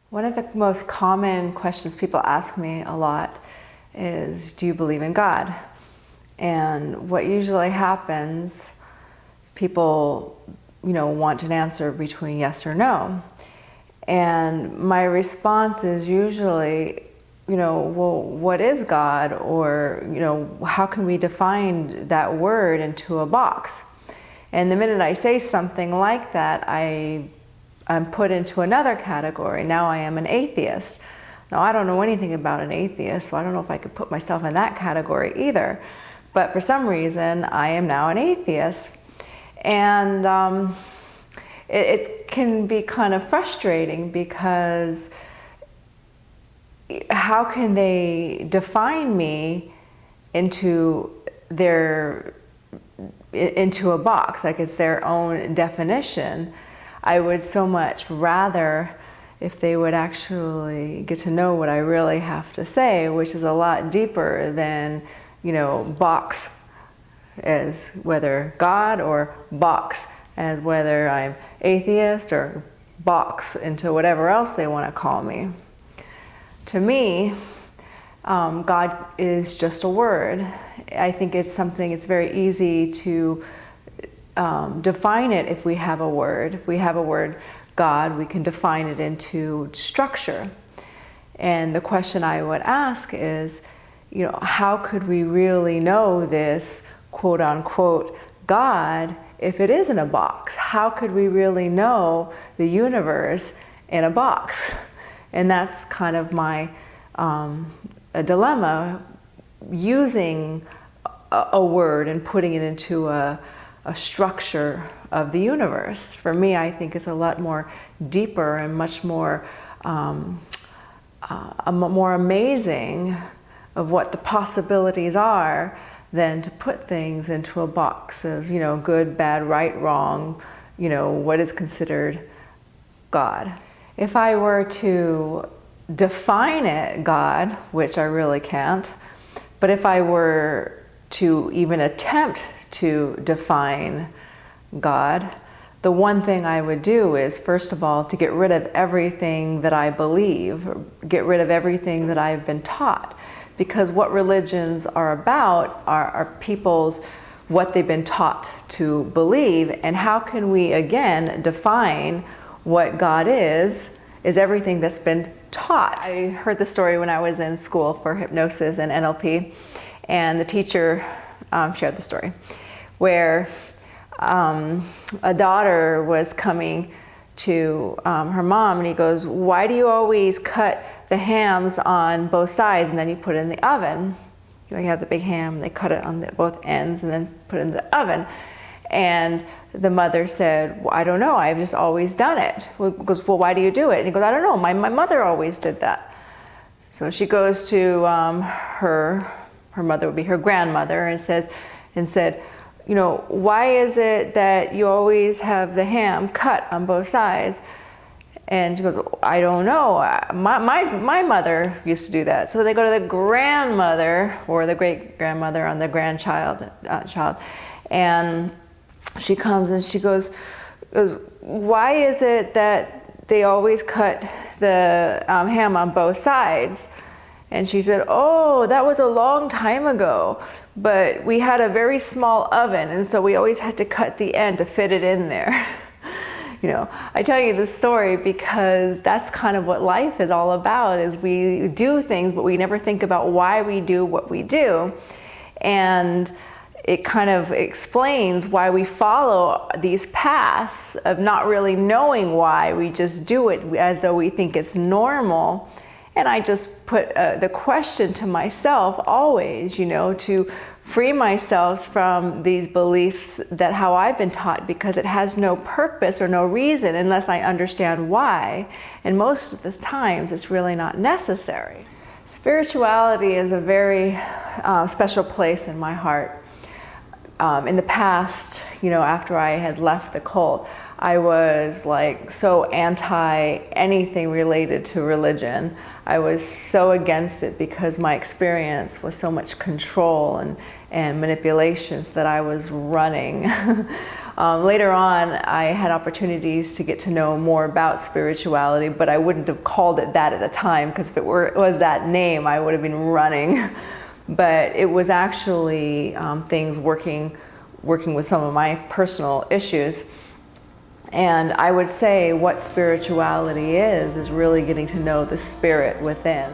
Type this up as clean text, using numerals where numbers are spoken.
One of the most common questions people ask me a lot is, do you believe in God? And what usually happens, people, want an answer between yes or no. And my response is usually, well, what is God? Or, how can we define that word into a box? And the minute I say something like that, I'm put into another category. Now I am an atheist. Now I don't know anything about an atheist, so I don't know if I could put myself in that category either. But for some reason, I am now an atheist. And it can be kind of frustrating because how can they define me into a box, like it's their own definition? I would so much rather if they would actually get to know what I really have to say, which is a lot deeper than, box as whether God, or box as whether I'm atheist, or box into whatever else they want to call me. To me, God is just a word. I think it's something, it's very easy to define it if we have a word. If we have a word, God, we can define it into structure. And the question I would ask is, how could we really know this quote unquote God if it isn't a box? How could we really know the universe in a box? And that's kind of my a dilemma, using a word and putting it into a structure of the universe. For me, I think it's a lot more deeper and much more more amazing of what the possibilities are than to put things into a box of, good, bad, right, wrong, what is considered God. If I were to define it, God, which I really can't, but if I were to even attempt to define God, the one thing I would do is, first of all, to get rid of everything that I believe, get rid of everything that I've been taught. Because what religions are about are people's, what they've been taught to believe, and how can we, again, define what God is everything that's been taught. I heard the story when I was in school for hypnosis and NLP, and the teacher shared the story where a daughter was coming to her mom, and he goes, "Why do you always cut the hams on both sides and then you put it in the oven?" You have the big ham, they cut it on both ends and then put it in the oven. And the mother said, "Well, I don't know, I've just always done it." He goes, "Well, why do you do it?" And he goes, "I don't know, my mother always did that." So she goes to her mother would be her grandmother, and said, "Why is it that you always have the ham cut on both sides?" And she goes, "I don't know. My mother used to do that." So they go to the grandmother or the great grandmother on the grandchild, and she comes and she goes, "Why is it that they always cut the ham on both sides?" And she said, "Oh, that was a long time ago, but we had a very small oven, and so we always had to cut the end to fit it in there." I tell you this story because that's kind of what life is all about, is we do things, but we never think about why we do what we do. And it kind of explains why we follow these paths of not really knowing why. We just do it as though we think it's normal. And I just put the question to myself always, to free myself from these beliefs that how I've been taught, because it has no purpose or no reason unless I understand why. And most of the times it's really not necessary. Spirituality is a very special place in my heart. In the past, after I had left the cult, I was so anti anything related to religion. I was so against it because my experience was so much control and manipulations that I was running Later on, I had opportunities to get to know more about spirituality, but I wouldn't have called it that at the time, because if it was that name, I would have been running. But it was actually things working with some of my personal issues. And I would say what spirituality is really getting to know the spirit within.